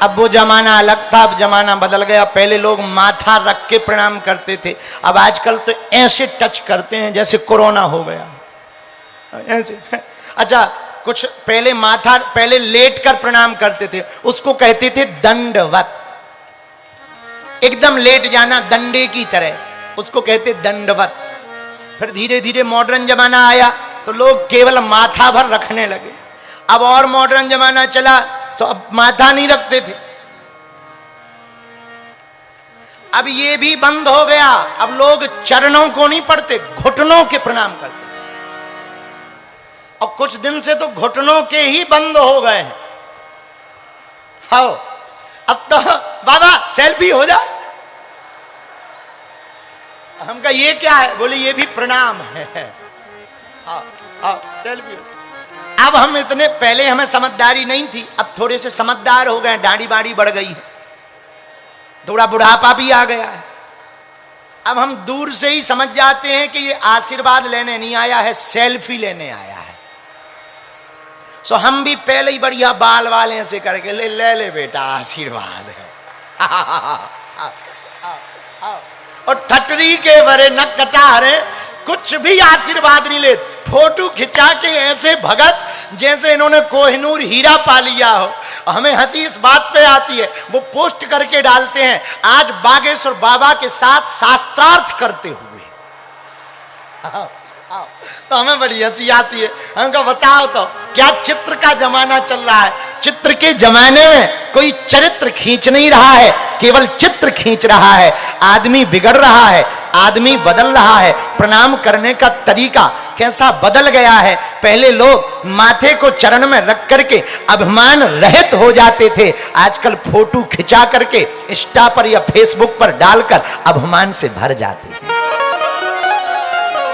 अब वो जमाना अलग था, अब जमाना बदल गया। पहले लोग माथा रख के प्रणाम करते थे, अब आजकल तो ऐसे टच करते हैं जैसे कोरोना हो गया ऐसे। अच्छा, कुछ पहले लेट कर प्रणाम करते थे, उसको कहते थे दंडवत। एकदम लेट जाना डंडे की तरह, उसको कहते दंडवत। फिर धीरे धीरे मॉडर्न जमाना आया तो लोग केवल माथा भर रखने लगे। अब और मॉडर्न जमाना चला तो अब माथा नहीं रखते थे, अब ये भी बंद हो गया। अब लोग चरणों को नहीं पढ़ते, घुटनों के प्रणाम करते। और कुछ दिन से तो घुटनों के ही बंद हो गए हैं। हाँ, अब तो बाबा सेल्फी हो जाए। हम कहा ये क्या है? बोले ये भी प्रणाम है। हाँ हाँ, सेल्फी। अब हम इतने, पहले हमें समझदारी नहीं थी, अब थोड़े से समझदार हो गए, दाढ़ी बाड़ी बढ़ गई है, थोड़ा बुढ़ापा भी आ गया है। अब हम दूर से ही समझ जाते हैं कि ये आशीर्वाद लेने नहीं आया है, सेल्फी लेने आया है। सो हम भी पहले ही बढ़िया बाल वाले से करके ले बेटा आशीर्वाद है। और ठटरी के बरे न कटारे कुछ भी आशीर्वाद नहीं ले, फोटो खिंचा के ऐसे भगत जैसे इन्होंने कोहिनूर हीरा पा लिया हो। हमें हंसी इस बात पे आती है, वो पोस्ट करके डालते हैं आज बागेश्वर बाबा के साथ शास्त्रार्थ करते हुए। तो हमें बड़ी हंसी आती है। हमको बताओ तो क्या चित्र का जमाना चल रहा है? चित्र के जमाने में कोई चरित्र खींच नहीं रहा है, केवल चित्र खींच रहा है। आदमी बिगड़ रहा है, आदमी बदल रहा है। प्रणाम करने का तरीका कैसा बदल गया है। पहले लोग माथे को चरण में रख करके अभिमान रहित हो जाते थे, आजकल फोटो खिंचा करके इंस्टा पर या फेसबुक पर डालकर अभिमान से भर जाते हैं।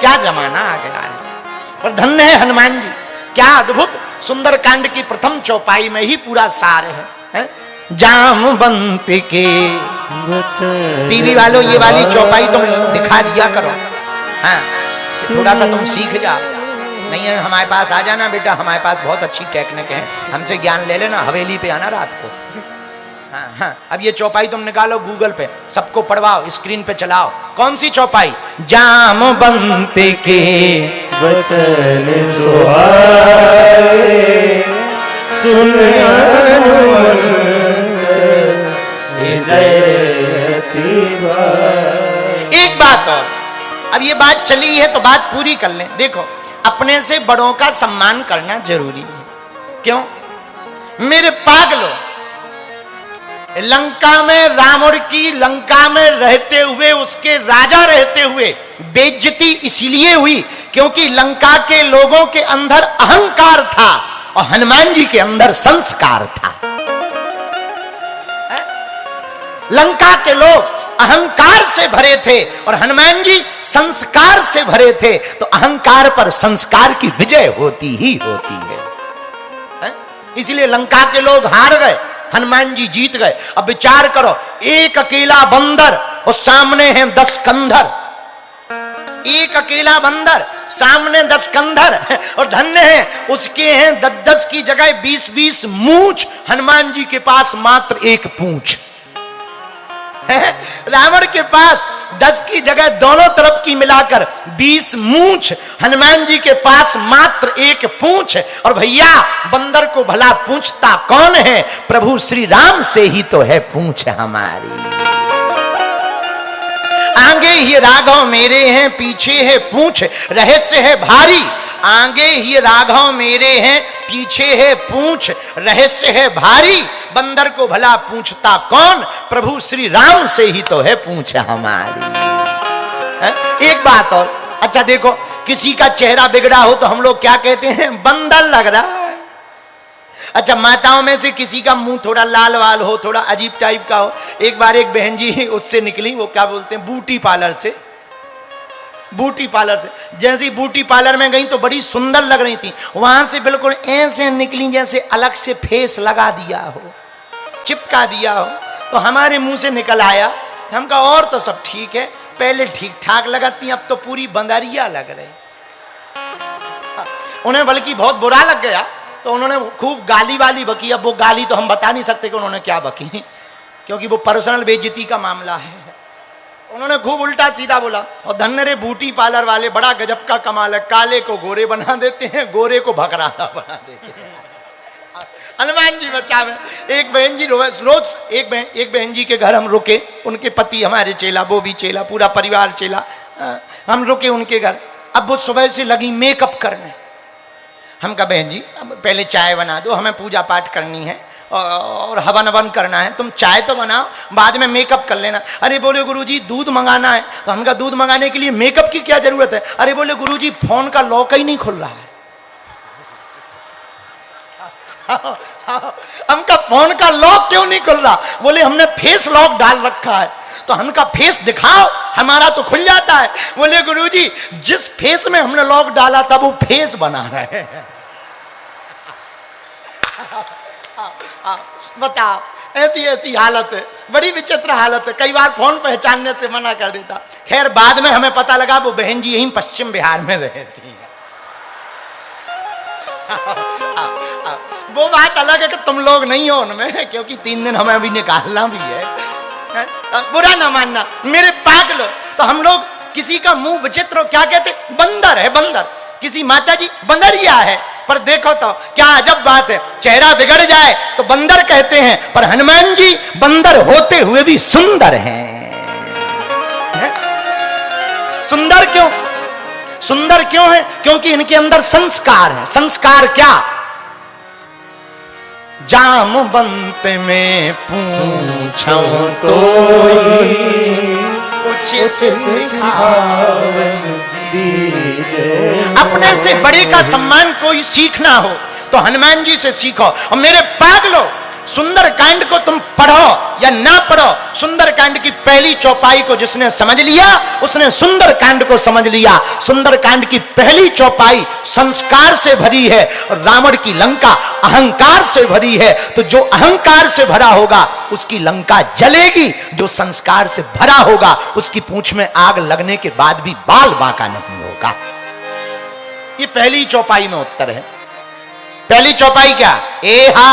क्या जमाना आ गया है। और धन्य है हनुमान जी, क्या अद्भुत सुंदर कांड की प्रथम चौपाई में ही पूरा सार है? जामवंत के टीवी वालों, ये वाली चौपाई तुम दिखा दिया करो। हाँ, थोड़ा सा तुम सीख जाओ। नहीं है हमारे पास आ जाना बेटा, हमारे पास बहुत अच्छी टेक्निक है, हमसे ज्ञान ले लेना, हवेली पे आना रात को। हाँ हाँ, अब ये चौपाई तुम निकालो गूगल पे, सबको पढ़वाओ, स्क्रीन पे चलाओ। कौन सी चौपाई? जामवंत के वचन सुहाए सुन एक बात और, अब ये बात चली है तो बात पूरी कर लें। देखो, अपने से बड़ों का सम्मान करना जरूरी है। क्यों? मेरे पागलों, लंका में रावण की लंका में रहते हुए, उसके राजा रहते हुए बेइज्जती इसलिए हुई क्योंकि लंका के लोगों के अंदर अहंकार था और हनुमान जी के अंदर संस्कार था। लंका के लोग अहंकार से भरे थे और हनुमान जी संस्कार से भरे थे, तो अहंकार पर संस्कार की विजय होती ही होती है। इसलिए लंका के लोग हार गए, हनुमान जी जीत गए। अब विचार करो, एक अकेला बंदर और सामने हैं 10 कंधर। एक अकेला बंदर, सामने 10 कंधर, और धन्य है उसके हैं 10-10 की जगह 20-20 मूंछ। हनुमान जी के पास मात्र एक पूंछ। रावण के पास 10 की जगह दोनों तरफ की मिलाकर 20 मूंछ, हनुमान जी के पास मात्र एक पूंछ। और भैया, बंदर को भला पूंछता कौन है? प्रभु श्री राम से ही तो है पूंछ हमारी। आगे ही राघव मेरे हैं, पीछे है पूंछ, रहस्य है भारी। आगे ही राघव मेरे हैं, पीछे है पूंछ, रहस्य है भारी। बंदर को भला पूछता कौन? प्रभु श्री राम से ही तो है पूंछ हमारी। एक बात और, अच्छा देखो, किसी का चेहरा बिगड़ा हो तो हम लोग क्या कहते हैं? बंदर लग रहा है। अच्छा, माताओं में से किसी का मुंह थोड़ा लाल वाल हो, थोड़ा अजीब टाइप का हो। एक बार एक बहन जी उससे निकली, वो क्या बोलते हैं, ब्यूटी पार्लर से। ब्यूटी पार्लर से जैसी ब्यूटी पार्लर में गई तो बड़ी सुंदर लग रही थी, वहां से बिल्कुल ऐसे निकली जैसे अलग से फेस लगा दिया हो, चिपका दिया हो। तो हमारे मुंह से निकल आया, हम कहा और तो सब ठीक है, पहले ठीक ठाक लगाती, अब तो पूरी बंदरिया लग रही। उन्हें बल्कि बहुत बुरा लग गया। तो उन्होंने खूब गाली वाली बकी। अब वो गाली तो हम बता नहीं सकते कि उन्होंने क्या बकी, क्योंकि वो पर्सनल बेइज्जती का मामला है। उन्होंने खूब उल्टा सीधा बोला। और धन्य रे बूटी पार्लर वाले, बड़ा गजब का कमाल है, काले को गोरे बना देते हैं, गोरे को भकराता बना देते हैं। हनुमान जी बचावे। एक बहन जी रोज एक बहन जी के घर हम रुके, उनके पति हमारे चेला, वो भी चेला, पूरा परिवार चेला। हम रुके उनके घर। अब वो सुबह से लगी मेकअप करने। हम कहा बहन जी अब पहले चाय बना दो, हमें पूजा पाठ करनी है और हवन हवन करना है, तुम चाय तो बनाओ, बाद में मेकअप कर लेना। अरे बोले गुरुजी दूध मंगाना है। तो हम कहा दूध मंगाने के लिए मेकअप की क्या जरूरत है? अरे बोले गुरुजी फोन का लॉक ही नहीं खुल रहा है। हमका फोन का लॉक क्यों नहीं खुल रहा? बोले हमने फेस लॉक डाल रखा है। तो हमका फेस दिखाओ, हमारा तो खुल जाता है। बोले गुरुजी जिस फेस में हमने लॉक डाला था वो फेस बना रहे हैं। बताओ, ऐसी ऐसी हालत है, बड़ी विचित्र हालत है। कई बार फोन पहचानने से मना कर देता। खैर बाद में हमें पता लगा वो बहन जी यहीं पश्चिम बिहार में रहती हैं। वो बात अलग है कि तुम लोग नहीं हो उनमें, क्योंकि 3 दिन हमें अभी निकालना भी है। बुरा ना मानना मेरे पागल। तो हम लोग किसी का मुंह विचित्र, क्या कहते, बंदर है बंदर। किसी माता जी बंदरिया है, पर देखो तो क्या अजब बात है, चेहरा बिगड़ जाए तो बंदर कहते हैं, पर हनुमान जी बंदर होते हुए भी सुंदर हैं। सुंदर क्यों? सुंदर क्यों है? क्योंकि इनके अंदर संस्कार है। संस्कार क्या? जामवंत में पूछो तो उचित सिखावन दीजिए। अपने से बड़े का सम्मान कोई सीखना हो तो हनुमान जी से सीखो। और मेरे पागलो, सुंदर कांड को तुम पढ़ो या ना पढ़ो, सुंदर कांड की पहली चौपाई को जिसने समझ लिया उसने सुंदर कांड को समझ लिया। सुंदर कांड की पहली चौपाई संस्कार से भरी है और रावण की लंका अहंकार से भरी है। तो जो अहंकार से भरा होगा उसकी लंका जलेगी, जो संस्कार से भरा होगा उसकी पूंछ में आग लगने के बाद भी बाल बांका नहीं होगा। ये पहली चौपाई में उत्तर है। पहली चौपाई क्या? एहा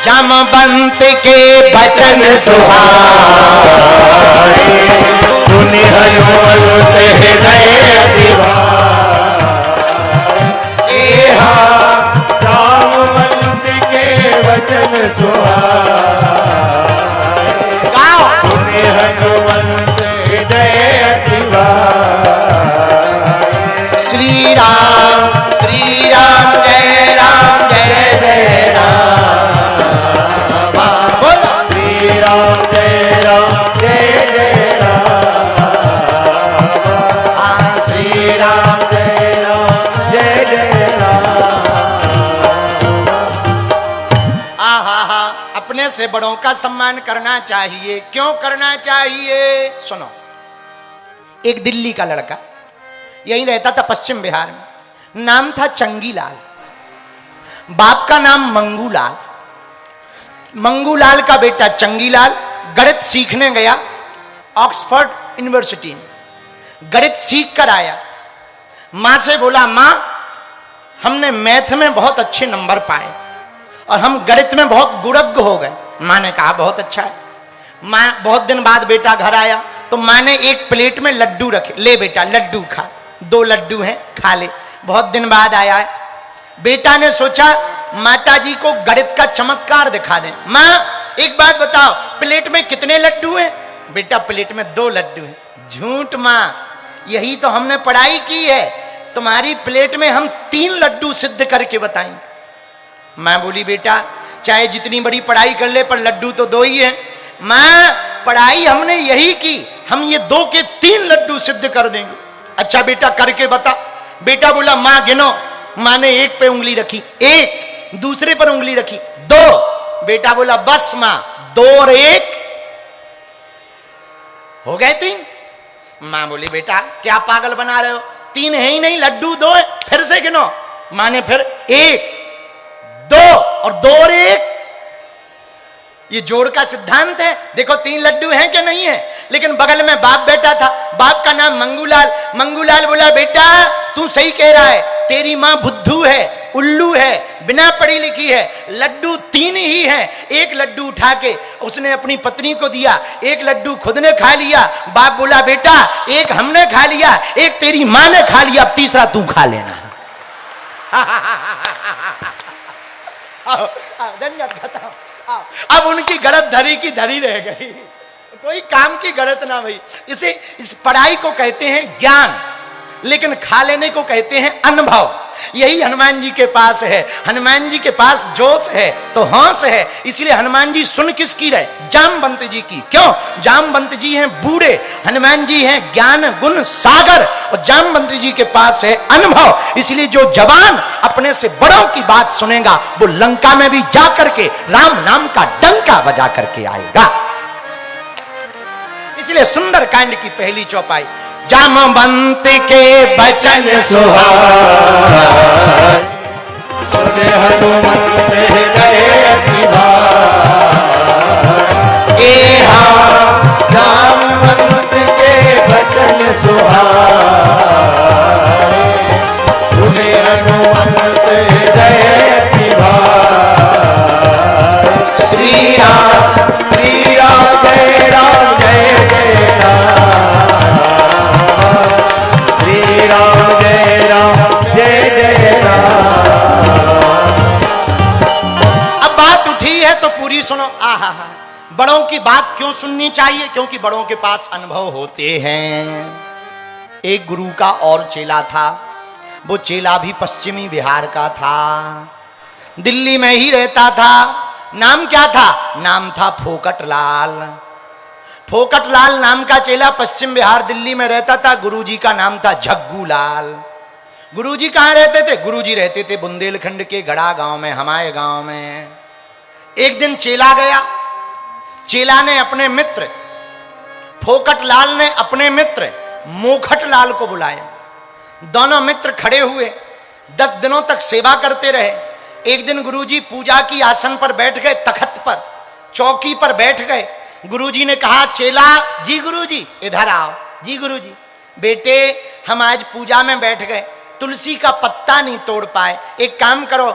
जामवंत के बचन सुहाए, सुनि हनुमंत हृदय दिवाए। एहा जामवंत के वचन सुहाए, सुनि हनुमंत हृदय दिवाए। श्री राम जय राम जय जय राम। राम जय राम श्री राम जय जय राम। आहा, अपने से बड़ों का सम्मान करना चाहिए। क्यों करना चाहिए? सुनो, एक दिल्ली का लड़का यहीं रहता था पश्चिम बिहार में, नाम था चंगीलाल, बाप का नाम मंगूलाल। मंगूलाल का बेटा चंगीलाल गणित सीखने गया ऑक्सफोर्ड यूनिवर्सिटी में। गणित सीख कर आया, मां से बोला मां हमने मैथ में बहुत अच्छे नंबर पाए और हम गणित में बहुत गुणज्ञ हो गए। मां ने कहा बहुत अच्छा है। मां बहुत दिन बाद बेटा घर आया तो मां ने एक प्लेट में लड्डू रखे, ले बेटा लड्डू खा, 2 लड्डू हैं खा ले। बहुत दिन बाद आया है, बेटा ने सोचा माताजी को गणित का चमत्कार दिखा दें। मां एक बात बताओ प्लेट में कितने लड्डू हैं? बेटा प्लेट में 2 लड्डू हैं। झूठ मां, यही तो हमने पढ़ाई की है, तुम्हारी प्लेट में हम 3 लड्डू सिद्ध करके बताएंगे। मां बोली बेटा चाहे जितनी बड़ी पढ़ाई कर ले पर लड्डू तो 2 ही है। मां पढ़ाई हमने यही की, हम ये 2 के 3 लड्डू सिद्ध कर देंगे। अच्छा बेटा करके बता। बेटा बोला मां गिनो। मां ने 1 पे उंगली रखी 1, दूसरे पर उंगली रखी 2। बेटा बोला बस मां 2 और 1 हो गए 3। मां बोली बेटा क्या पागल बना रहे हो, 3 है ही नहीं, लड्डू 2 है, फिर से गिनो। मां ने फिर 1 2 और 2 और 1, ये जोड़ का सिद्धांत है। देखो 3 लड्डू हैं कि नहीं है। लेकिन बगल में बाप बैठा था, बाप का नाम मंगूलाल। मंगूलाल बोला बेटा तू सही कह रहा है, तेरी मां बुद्धू है, उल्लू है, बिना पढ़ी लिखी है, लड्डू 3 ही हैं। एक लड्डू उठा के उसने अपनी पत्नी को दिया, एक लड्डू खुद ने खा लिया। बाप बोला बेटा एक हमने खा लिया, एक तेरी माँ ने खा लिया, अब तीसरा तू खा लेना। अब उनकी गलत धरी की धरी रह गई, कोई काम की गलत ना भई। इस पढ़ाई को कहते हैं ज्ञान, लेकिन खा लेने को कहते हैं अनुभव। यही हनुमान जी के पास है। हनुमान जी के पास जोश है तो होश है, इसलिए हनुमान जी सुन किसकी रहे? जामवंत जी की। क्यों? जामवंत जी हैं बूढ़े, हनुमान जी हैं ज्ञान गुण सागर, और जामवंत जी के पास है अनुभव। इसलिए जो जवान अपने से बड़ों की बात सुनेगा वो लंका में भी जा करके राम नाम का डंका बजा करके आएगा। इसलिए सुंदर कांड की पहली चौपाई, जामवंत के बचन सुहाए सुने हनुमंत हृदय की बात। ए हाँ जामवंत के बचन सुहाए सुने हनुमंत हृदय की बात। श्री राम जय राम जय जय राम। श्री राम जय जय राम। अब बात उठी है तो पूरी सुनो। आहा, बड़ों की बात क्यों सुननी चाहिए? क्योंकि बड़ों के पास अनुभव होते हैं। एक गुरु का और चेला था, वो चेला भी पश्चिमी बिहार का था, दिल्ली में ही रहता था। नाम क्या था? नाम था फोकटलाल। फोकटलाल नाम का चेला पश्चिम बिहार दिल्ली में रहता था। गुरुजी का नाम था झग्गूलाल। गुरुजी कहाँ रहते थे? गुरुजी रहते थे बुंदेलखंड के गड़ा गांव में, हमारे गांव में। एक दिन चेला गया, चेला ने अपने मित्र फोकटलाल ने अपने मित्र मोखटलाल को बुलाया। दोनों मित्र खड़े हुए 10 दिनों तक सेवा करते रहे। एक दिन गुरुजी पूजा की आसन पर बैठ गए, तखत पर चौकी पर बैठ गए। गुरुजी ने कहा चेला जी, गुरुजी इधर आओ। जी गुरुजी। बेटे हम आज पूजा में बैठ गए, तुलसी का पत्ता नहीं तोड़ पाए, एक काम करो